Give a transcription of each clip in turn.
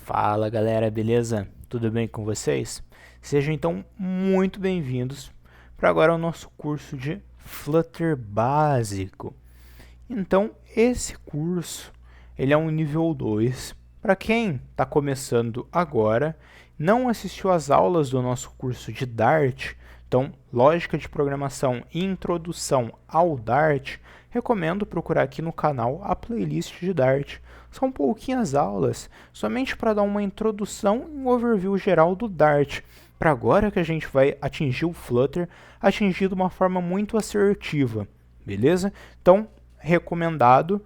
Fala galera, beleza? Tudo bem com vocês? Sejam então muito bem-vindos para agora o nosso curso de Flutter básico. Então, esse curso ele é um nível 2. Para quem está começando agora, não assistiu às aulas do nosso curso de Dart, então Lógica de Programação e Introdução ao Dart, recomendo procurar aqui no canal a playlist de Dart. São pouquinhas aulas, somente para dar uma introdução e um overview geral do Dart, para agora que a gente vai atingir o Flutter, atingir de uma forma muito assertiva, beleza? Então, recomendado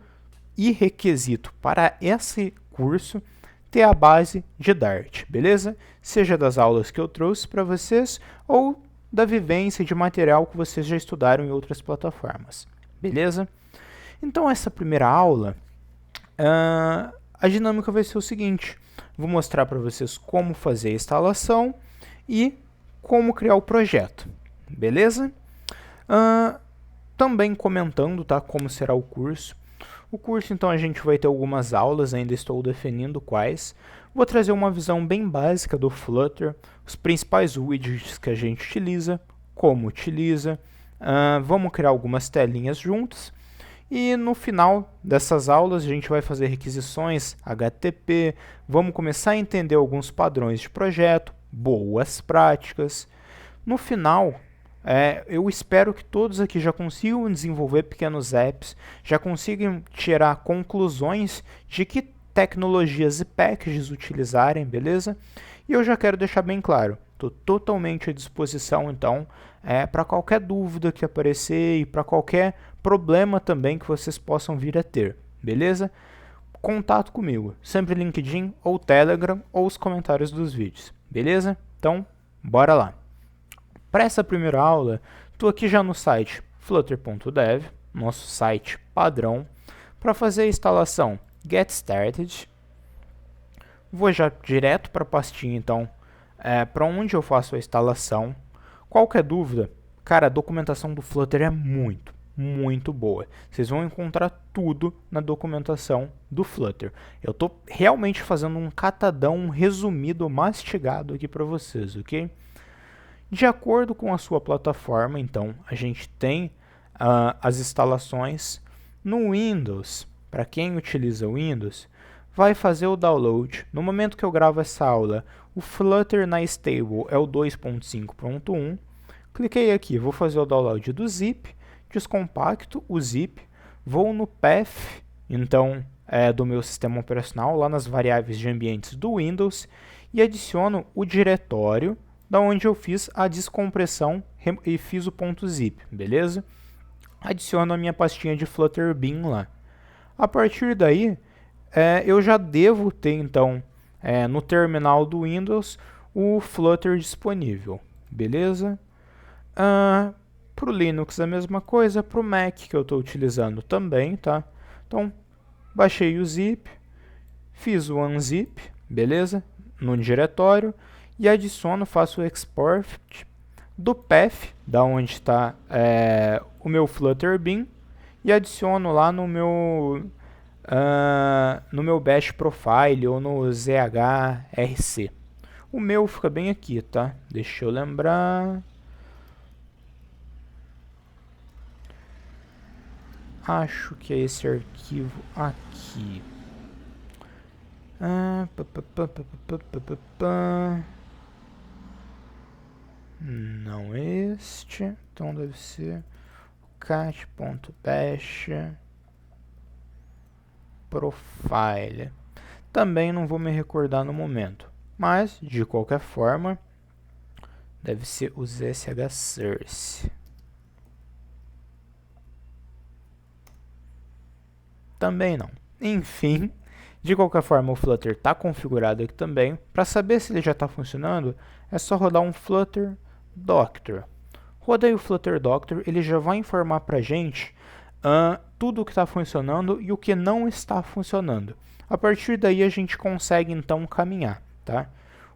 e requisito para esse curso ter a base de Dart, beleza? Seja das aulas que eu trouxe para vocês ou da vivência de material que vocês já estudaram em outras plataformas, beleza? Então, essa primeira aula, a dinâmica vai ser o seguinte: vou mostrar para vocês como fazer a instalação e como criar o projeto, beleza? Também comentando, tá, como será o curso. O curso, então, a gente vai ter algumas aulas, ainda estou definindo quais. Vou trazer uma visão bem básica do Flutter, os principais widgets que a gente utiliza, como utiliza. Vamos criar algumas telinhas juntos. E no final dessas aulas a gente vai fazer requisições HTTP, vamos começar a entender alguns padrões de projeto, boas práticas. No final, eu espero que todos aqui já consigam desenvolver pequenos apps, já consigam tirar conclusões de que tecnologias e packages utilizarem, beleza? E eu já quero deixar bem claro, estou totalmente à disposição, então, para qualquer dúvida que aparecer e para qualquer problema também que vocês possam vir a ter, beleza? Contato comigo, sempre LinkedIn ou Telegram ou os comentários dos vídeos, beleza? Então, bora lá! Para essa primeira aula, estou aqui já no site flutter.dev, nosso site padrão, para fazer a instalação Get Started. Vou já direto para a pastinha, então, para onde eu faço a instalação. Qualquer dúvida, cara, a documentação do Flutter é muito boa. Vocês vão encontrar tudo na documentação do Flutter. Eu estou realmente fazendo um catadão, um resumido, mastigado aqui para vocês, ok? De acordo com a sua plataforma, então, a gente tem as instalações no Windows. Para quem utiliza o Windows, vai fazer o download. No momento que eu gravo essa aula, o Flutter na Stable é o 2.5.1. Cliquei aqui, vou fazer o download do zip, descompacto o zip, vou no path, então, do meu sistema operacional, lá nas variáveis de ambientes do Windows, e adiciono o diretório da onde eu fiz a descompressão e fiz o .zip, beleza? Adiciono a minha pastinha de Flutter bin lá. A partir daí, eu já devo ter, então, no terminal do Windows, o Flutter disponível, beleza? Para o Linux a mesma coisa, para o Mac que eu estou utilizando também, tá? Então, baixei o zip, fiz o unzip, beleza? No diretório, e adiciono, faço o export do path, da onde está o meu Flutter bin, e adiciono lá no meu bash profile ou no zhrc. O meu fica bem aqui, tá? Deixa eu lembrar. Acho que é esse arquivo aqui. Não este, então deve ser cat.bash profile. Também não vou me recordar no momento, mas de qualquer forma deve ser o zshsource. Também não. Enfim, de qualquer forma o Flutter está configurado aqui também. Para saber se ele já está funcionando, é só rodar um Flutter Doctor. Rodei o Flutter Doctor, ele já vai informar para a gente tudo o que está funcionando e o que não está funcionando. A partir daí a gente consegue então caminhar, tá?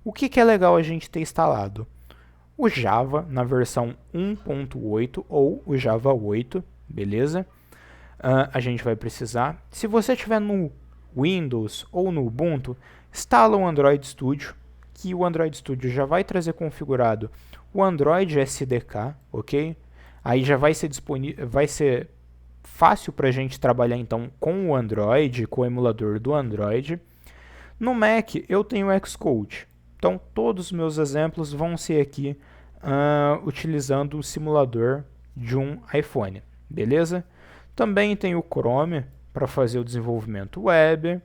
O que é legal a gente ter instalado? O Java na versão 1.8 ou o Java 8, beleza? A gente vai precisar. Se você estiver no Windows ou no Ubuntu, instala o Android Studio, que o Android Studio já vai trazer configurado o Android SDK, ok? Aí já vai ser disponível, vai ser fácil para a gente trabalhar então com o Android, com o emulador do Android. No Mac eu tenho o Xcode, então todos os meus exemplos vão ser aqui utilizando o simulador de um iPhone, beleza? Também tem o Chrome para fazer o desenvolvimento web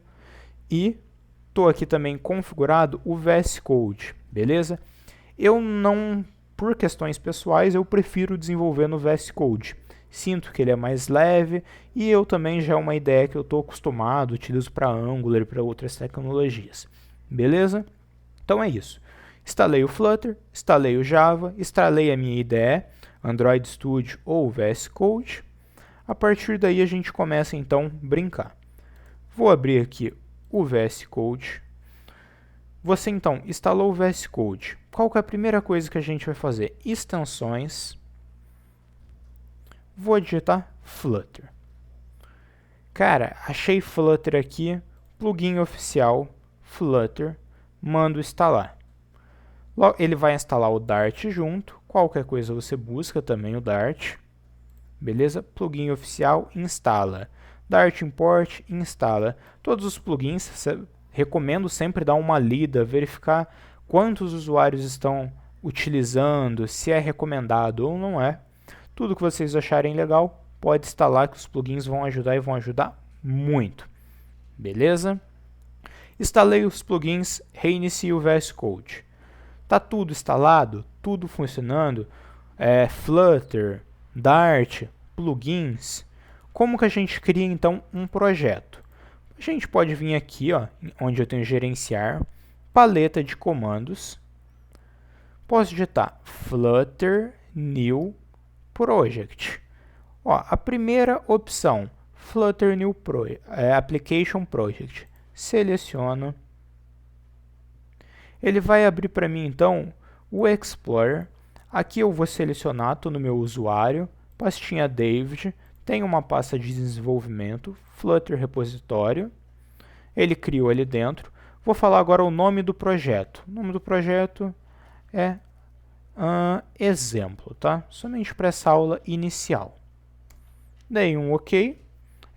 e estou aqui também configurado o VS Code, beleza? Eu não, por questões pessoais, eu prefiro desenvolver no VS Code. Sinto que ele é mais leve e eu também já é uma ideia que eu estou acostumado, utilizo para Angular e para outras tecnologias. Beleza? Então é isso. Instalei o Flutter, instalei o Java, instalei a minha IDE, Android Studio ou VS Code. A partir daí a gente começa então a brincar. Vou abrir aqui o VS Code. Você então instalou o VS Code. Qual que é a primeira coisa que a gente vai fazer? Extensões. Vou digitar Flutter. Cara, achei Flutter aqui, plugin oficial, Flutter, mando instalar. Ele vai instalar o Dart junto, qualquer coisa você busca também o Dart. Beleza? Plugin oficial, instala. Dart import, instala. Todos os plugins, recomendo sempre dar uma lida, verificar quantos usuários estão utilizando, se é recomendado ou não é. Tudo que vocês acharem legal, pode instalar que os plugins vão ajudar e vão ajudar muito. Beleza? Instalei os plugins, reinicio o VS Code. Tá tudo instalado, tudo funcionando, Flutter, Dart, plugins. Como que a gente cria então um projeto? A gente pode vir aqui, ó, onde eu tenho gerenciar, paleta de comandos. Posso digitar Flutter New Project. Ó, a primeira opção, Flutter New Application Project. Seleciono. Ele vai abrir para mim então o Explorer. Aqui eu vou selecionar, estou no meu usuário, pastinha David, tem uma pasta de desenvolvimento, Flutter repositório. Ele criou ali dentro. Vou falar agora o nome do projeto. O nome do projeto é exemplo, tá? Somente para essa aula inicial. Dei um OK.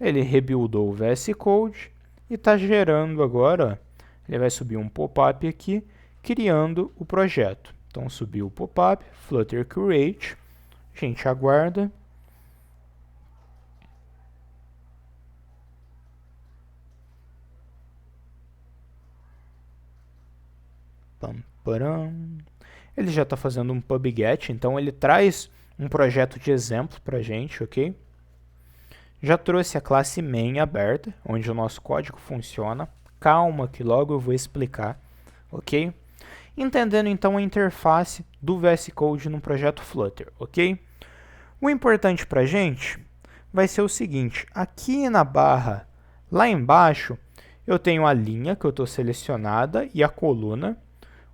Ele rebuildou o VS Code e está gerando agora. Ele vai subir um pop-up aqui, criando o projeto. Então subiu o pop-up, Flutter Create. A gente aguarda. Pam, param. Ele já está fazendo um pub-get, então ele traz um projeto de exemplo para a gente, ok? Já trouxe a classe main aberta, onde o nosso código funciona. Calma que logo eu vou explicar, ok? Entendendo então a interface do VS Code no projeto Flutter, ok? O importante para a gente vai ser o seguinte, aqui na barra, lá embaixo, eu tenho a linha que eu estou selecionada e a coluna,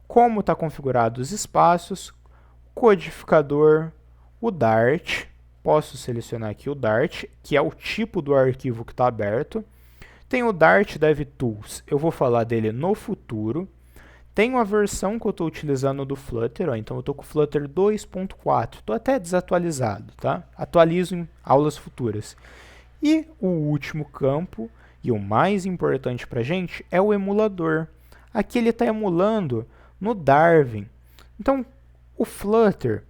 como está configurado os espaços, codificador, o Dart, posso selecionar aqui o Dart, que é o tipo do arquivo que está aberto. Tem o Dart DevTools, eu vou falar dele no futuro. Tem a versão que eu estou utilizando do Flutter, ó, então eu estou com o Flutter 2.4, estou até desatualizado, tá? Atualizo em aulas futuras. E o último campo, e o mais importante para a gente, é o emulador. Aqui ele está emulando no Darwin. Então, o Flutter,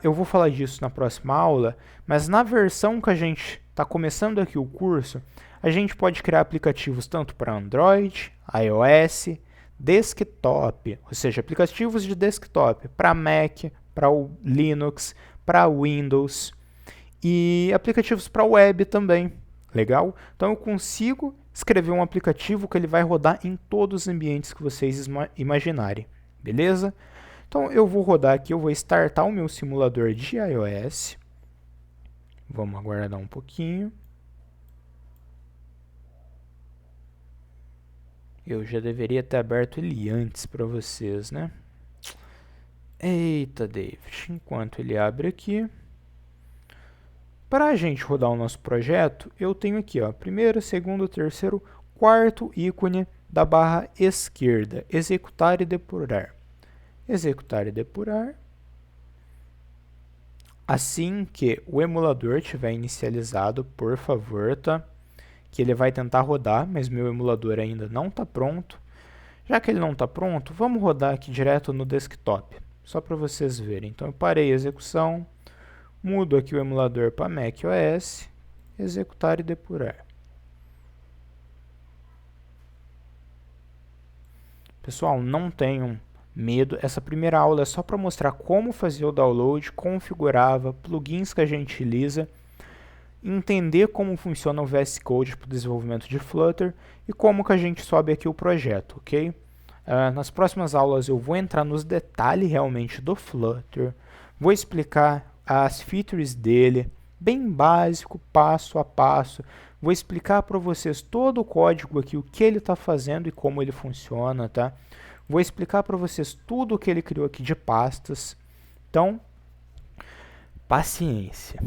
eu vou falar disso na próxima aula, mas na versão que a gente está começando aqui o curso, a gente pode criar aplicativos tanto para Android, iOS, desktop, ou seja, aplicativos de desktop para Mac, para o Linux, para Windows e aplicativos para web também. Legal? Então eu consigo escrever um aplicativo que ele vai rodar em todos os ambientes que vocês imaginarem. Beleza? Então eu vou rodar aqui, eu vou startar o meu simulador de iOS. Vamos aguardar um pouquinho. Eu já deveria ter aberto ele antes para vocês, né? Eita, David. Enquanto ele abre aqui. Para a gente rodar o nosso projeto, eu tenho aqui, ó, primeiro, segundo, terceiro, quarto ícone da barra esquerda, executar e depurar. Executar e depurar. Assim que o emulador estiver inicializado, por favor, tá? Que ele vai tentar rodar, mas meu emulador ainda não está pronto. Já que ele não está pronto, vamos rodar aqui direto no desktop, só para vocês verem. Então eu parei a execução, mudo aqui o emulador para macOS, executar e depurar. Pessoal, não tenham medo, essa primeira aula é só para mostrar como fazer o download, configurava, plugins que a gente utiliza, entender como funciona o VS Code para o desenvolvimento de Flutter e como que a gente sobe aqui o projeto, ok? Nas próximas aulas eu vou entrar nos detalhes realmente do Flutter, vou explicar as features dele, bem básico, passo a passo, vou explicar para vocês todo o código aqui, o que ele está fazendo e como ele funciona, tá? Vou explicar para vocês tudo o que ele criou aqui de pastas, então, paciência.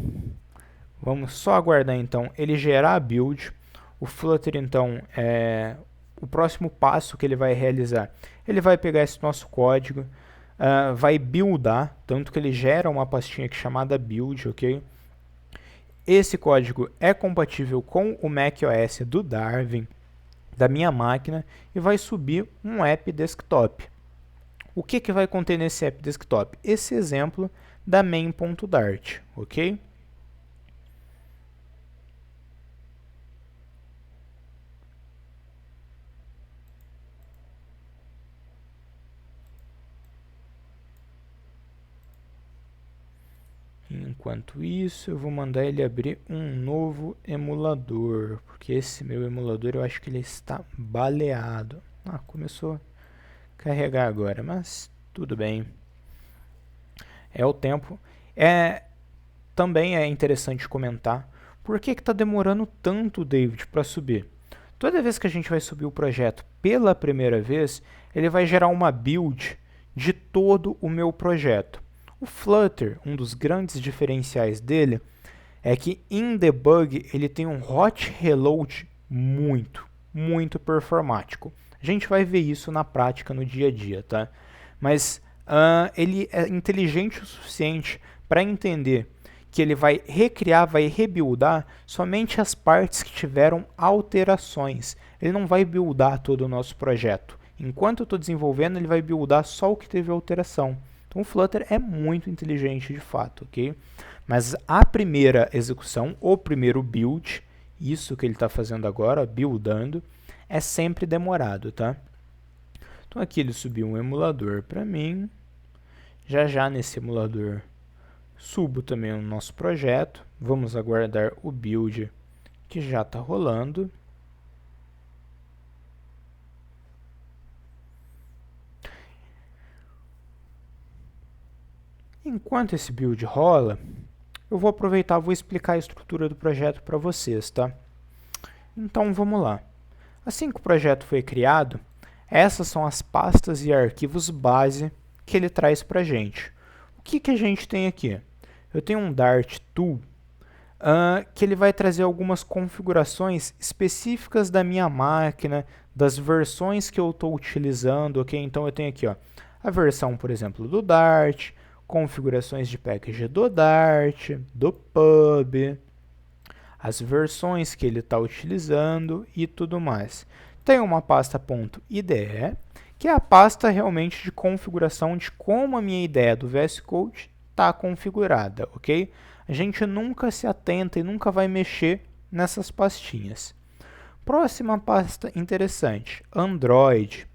Vamos só aguardar então ele gerar a build. O Flutter então o próximo passo que ele vai realizar. Ele vai pegar esse nosso código, vai buildar, tanto que ele gera uma pastinha aqui chamada build, ok? Esse código é compatível com o macOS do Darwin, da minha máquina, e vai subir um app desktop. O que vai conter nesse app desktop? Esse exemplo da main.dart, ok? Enquanto isso, eu vou mandar ele abrir um novo emulador, porque esse meu emulador eu acho que ele está baleado. Começou a carregar agora, mas tudo bem. É o tempo. Também é interessante comentar por que está demorando tanto, David, para subir. Toda vez que a gente vai subir o projeto pela primeira vez, ele vai gerar uma build de todo o meu projeto. O Flutter, um dos grandes diferenciais dele, é que em debug ele tem um hot reload muito performático. A gente vai ver isso na prática no dia a dia, tá? Mas ele é inteligente o suficiente para entender que ele vai recriar, vai rebuildar somente as partes que tiveram alterações. Ele não vai buildar todo o nosso projeto. Enquanto eu estou desenvolvendo, ele vai buildar só o que teve alteração. Então o Flutter é muito inteligente de fato, ok? Mas a primeira execução, o primeiro build, isso que ele está fazendo agora, buildando, é sempre demorado, tá? Então aqui ele subiu um emulador para mim. Já nesse emulador subo também o nosso projeto. Vamos aguardar o build que já está rolando. Enquanto esse build rola, eu vou aproveitar e vou explicar a estrutura do projeto para vocês, tá? Então vamos lá. Assim que o projeto foi criado, essas são as pastas e arquivos base que ele traz para a gente. O que a gente tem aqui? Eu tenho um Dart Tool que ele vai trazer algumas configurações específicas da minha máquina, das versões que eu estou utilizando, ok? Então eu tenho aqui a versão, por exemplo, do Dart, configurações de package do Dart, do Pub, as versões que ele está utilizando e tudo mais. Tem uma pasta .ide, que é a pasta realmente de configuração de como a minha ideia do VS Code está configurada, ok? A gente nunca se atenta e nunca vai mexer nessas pastinhas. Próxima pasta interessante, Android.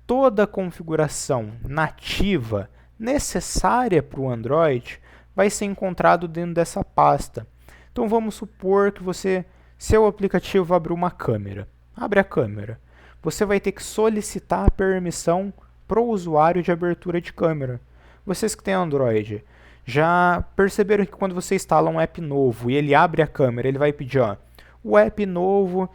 Toda a configuração nativa necessária para o Android vai ser encontrado dentro dessa pasta. Então vamos supor que seu aplicativo abre uma câmera. Abre a câmera. Você vai ter que solicitar a permissão para o usuário de abertura de câmera. Vocês que têm Android, já perceberam que quando você instala um app novo e ele abre a câmera, ele vai pedir, o app novo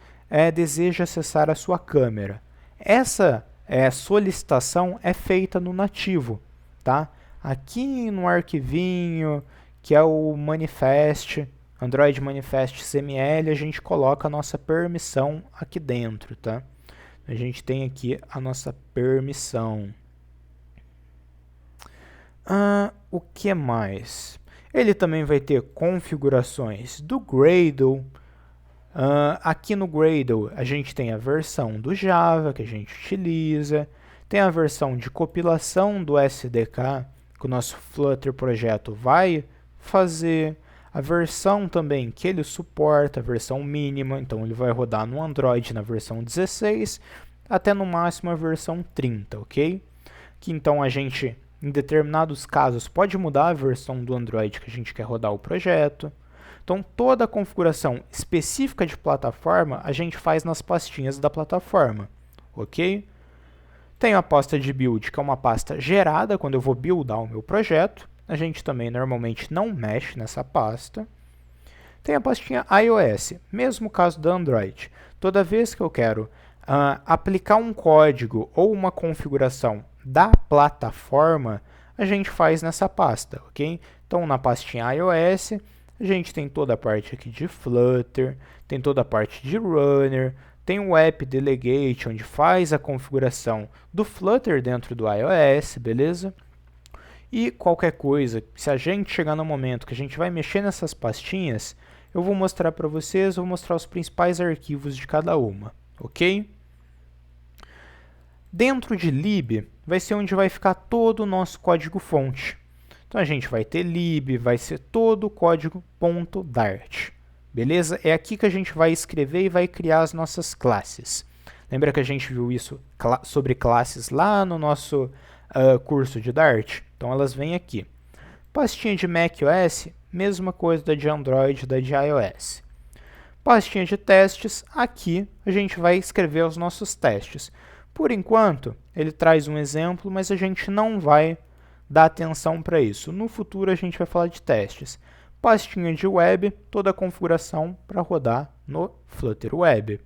deseja acessar a sua câmera. Essa solicitação é feita no nativo, tá? Aqui no arquivinho, que é o manifest, Android Manifest CML, a gente coloca a nossa permissão aqui dentro, tá? A gente tem aqui a nossa permissão. O que mais? Ele também vai ter configurações do Gradle. Aqui no Gradle a gente tem a versão do Java que a gente utiliza, tem a versão de compilação do SDK que o nosso Flutter projeto vai fazer, a versão também que ele suporta, a versão mínima, então ele vai rodar no Android na versão 16 até no máximo a versão 30, ok? Que então a gente, em determinados casos, pode mudar a versão do Android que a gente quer rodar o projeto. Então, toda a configuração específica de plataforma a gente faz nas pastinhas da plataforma, ok? Tem a pasta de build, que é uma pasta gerada quando eu vou buildar o meu projeto. A gente também normalmente não mexe nessa pasta. Tem a pastinha iOS, mesmo caso da Android. Toda vez que eu quero aplicar um código ou uma configuração da plataforma, a gente faz nessa pasta, ok? Então, na pastinha iOS, a gente tem toda a parte aqui de Flutter, tem toda a parte de Runner, tem o App Delegate, onde faz a configuração do Flutter dentro do iOS, beleza? E qualquer coisa, se a gente chegar no momento que a gente vai mexer nessas pastinhas, eu vou mostrar para vocês, vou mostrar os principais arquivos de cada uma, ok? Dentro de lib, vai ser onde vai ficar todo o nosso código-fonte. Então, a gente vai ter lib, vai ser todo o código .dart, beleza? É aqui que a gente vai escrever e vai criar as nossas classes. Lembra que a gente viu isso sobre classes lá no nosso curso de Dart? Então, elas vêm aqui. Pastinha de macOS, mesma coisa da de Android, da de iOS. Pastinha de testes, aqui a gente vai escrever os nossos testes. Por enquanto, ele traz um exemplo, mas a gente não vai dar atenção para isso. No futuro a gente vai falar de testes. Pastinha de web, toda a configuração para rodar no Flutter Web.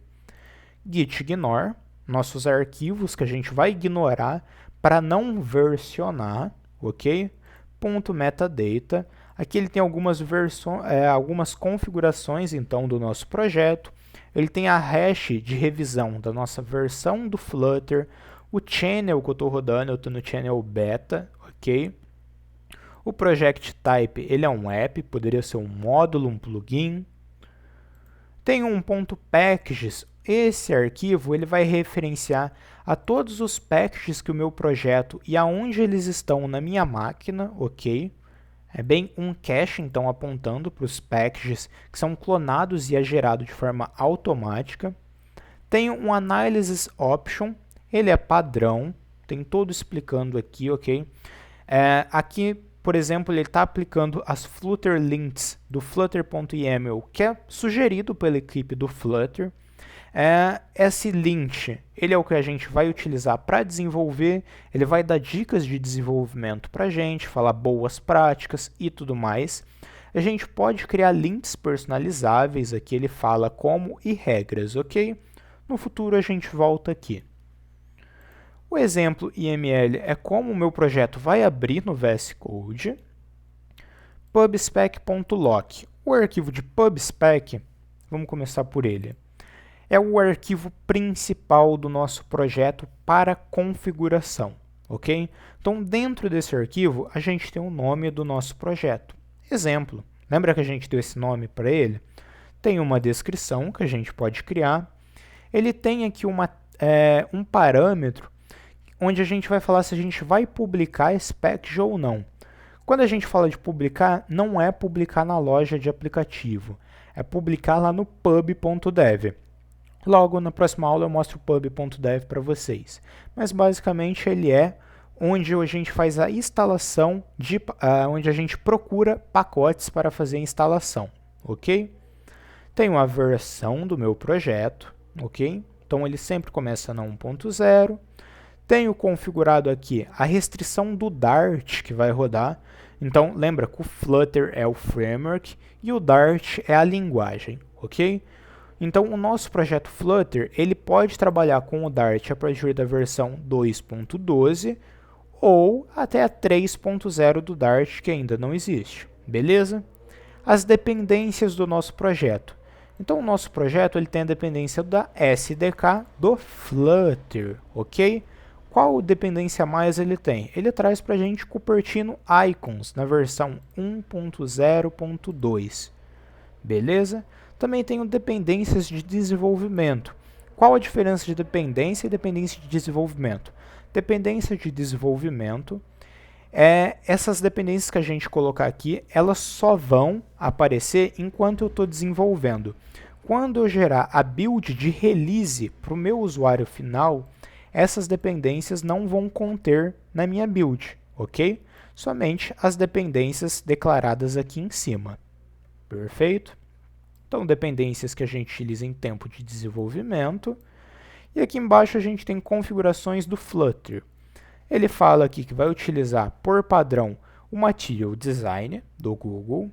Git ignore, nossos arquivos que a gente vai ignorar para não versionar, ok? Ponto metadata, aqui ele tem algumas configurações então do nosso projeto. Ele tem a hash de revisão da nossa versão do Flutter, o channel que eu estou rodando, eu estou no channel beta, ok? O project type, ele é um app, poderia ser um módulo, um plugin. Tem um .packages, esse arquivo ele vai referenciar a todos os packages que o meu projeto e aonde eles estão na minha máquina, ok? É bem um cache, então, apontando para os packages que são clonados e é gerado de forma automática. Tem um Analysis Option, ele é padrão, tem todo explicando aqui, ok? Aqui, por exemplo, ele está aplicando as Flutter lints do flutter.yaml, que é sugerido pela equipe do Flutter. Esse lint, ele é o que a gente vai utilizar para desenvolver, ele vai dar dicas de desenvolvimento para a gente, falar boas práticas e tudo mais. A gente pode criar lints personalizáveis, aqui ele fala como e regras, ok? No futuro a gente volta aqui. O exemplo YML é como o meu projeto vai abrir no VS Code. Pubspec.lock, o arquivo de pubspec, vamos começar por ele. É o arquivo principal do nosso projeto para configuração, ok? Então, dentro desse arquivo, a gente tem o nome do nosso projeto. Exemplo, lembra que a gente deu esse nome para ele? Tem uma descrição que a gente pode criar. Ele tem aqui um parâmetro onde a gente vai falar se a gente vai publicar esse package ou não. Quando a gente fala de publicar, não é publicar na loja de aplicativo, é publicar lá no pub.dev. Logo, na próxima aula eu mostro o pub.dev para vocês. Mas basicamente ele é onde a gente faz a instalação, onde a gente procura pacotes para fazer a instalação, ok? Tenho a versão do meu projeto, ok? Então ele sempre começa na 1.0. Tenho configurado aqui a restrição do Dart que vai rodar. Então lembra que o Flutter é o framework e o Dart é a linguagem, ok? Então, o nosso projeto Flutter, ele pode trabalhar com o Dart a partir da versão 2.12 ou até a 3.0 do Dart, que ainda não existe, beleza? As dependências do nosso projeto. Então o nosso projeto ele tem a dependência da SDK do Flutter, ok? Qual dependência a mais ele tem? Ele traz para a gente Cupertino Icons na versão 1.0.2, beleza? Também tenho dependências de desenvolvimento. Qual a diferença de dependência e dependência de desenvolvimento? Dependência de desenvolvimento essas dependências que a gente colocar aqui, elas só vão aparecer enquanto eu estou desenvolvendo. Quando eu gerar a build de release para o meu usuário final, essas dependências não vão conter na minha build, ok? Somente as dependências declaradas aqui em cima. Perfeito? Então, dependências que a gente utiliza em tempo de desenvolvimento. E aqui embaixo a gente tem configurações do Flutter. Ele fala aqui que vai utilizar, por padrão, o Material Design do Google.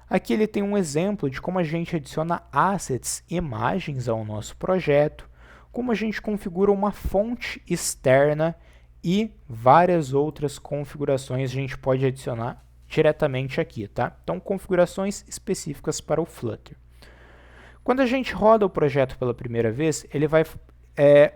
Aqui ele tem um exemplo de como a gente adiciona assets, imagens ao nosso projeto, como a gente configura uma fonte externa e várias outras configurações a gente pode adicionar diretamente aqui, tá? Então, configurações específicas para o Flutter. Quando a gente roda o projeto pela primeira vez, ele vai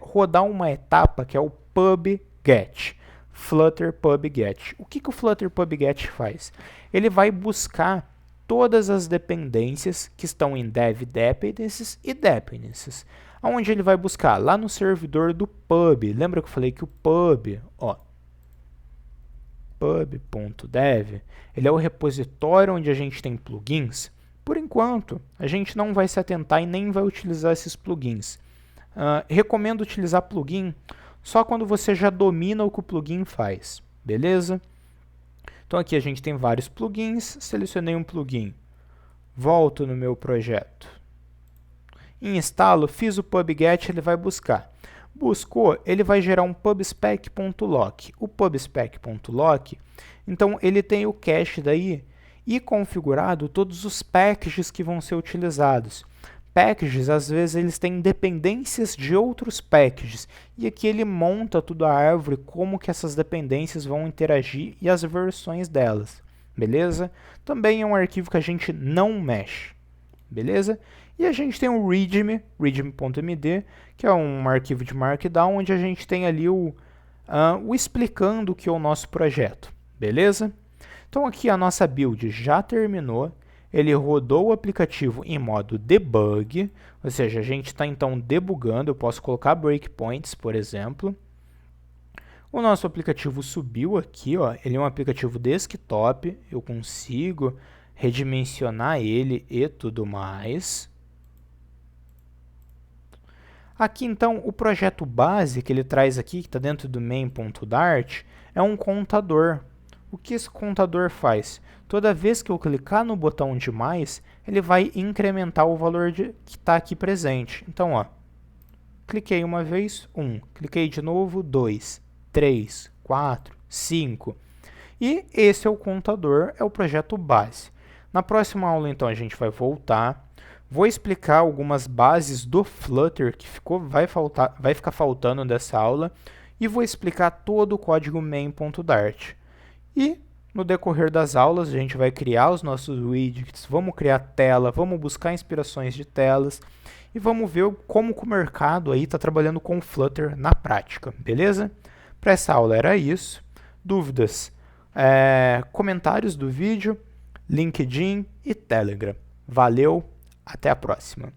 rodar uma etapa que é o pub-get. Flutter pub-get. O que o Flutter pub-get faz? Ele vai buscar todas as dependências que estão em dev dependencies e dependencies. Onde ele vai buscar? Lá no servidor do pub. Lembra que eu falei que o pub, pub.dev, ele é o repositório onde a gente tem plugins. Por enquanto, a gente não vai se atentar e nem vai utilizar esses plugins. Recomendo utilizar plugin só quando você já domina o que o plugin faz, beleza? Então aqui a gente tem vários plugins, selecionei um plugin, volto no meu projeto, instalo, fiz o pub-get, ele vai buscar. Buscou, ele vai gerar um pubspec.lock. O pubspec.lock, então ele tem o cache daí e configurado todos os packages que vão ser utilizados. Packages, às vezes, eles têm dependências de outros packages. E aqui ele monta tudo a árvore, como que essas dependências vão interagir e as versões delas. Beleza? Também é um arquivo que a gente não mexe. Beleza? E a gente tem o readme, readme.md, que é um arquivo de Markdown, onde a gente tem ali o explicando o que é o nosso projeto. Beleza? Então aqui a nossa build já terminou. Ele rodou o aplicativo em modo debug, ou seja, a gente está então debugando, eu posso colocar breakpoints, por exemplo. O nosso aplicativo subiu aqui, ele é um aplicativo desktop, eu consigo redimensionar ele e tudo mais. Aqui então, o projeto base que ele traz aqui, que está dentro do main.dart, é um contador. O que esse contador faz? Toda vez que eu clicar no botão de mais, ele vai incrementar o valor que está aqui presente. Então, cliquei uma vez, 1. Cliquei de novo, 2, 3, 4, 5. E esse é o contador, é o projeto base. Na próxima aula, então, a gente vai voltar. Vou explicar algumas bases do Flutter que vai ficar faltando dessa aula. E vou explicar todo o código main.dart. E no decorrer das aulas a gente vai criar os nossos widgets, vamos criar tela, vamos buscar inspirações de telas e vamos ver como que o mercado aí está trabalhando com o Flutter na prática, beleza? Para essa aula era isso. Dúvidas, comentários do vídeo, LinkedIn e Telegram. Valeu, até a próxima.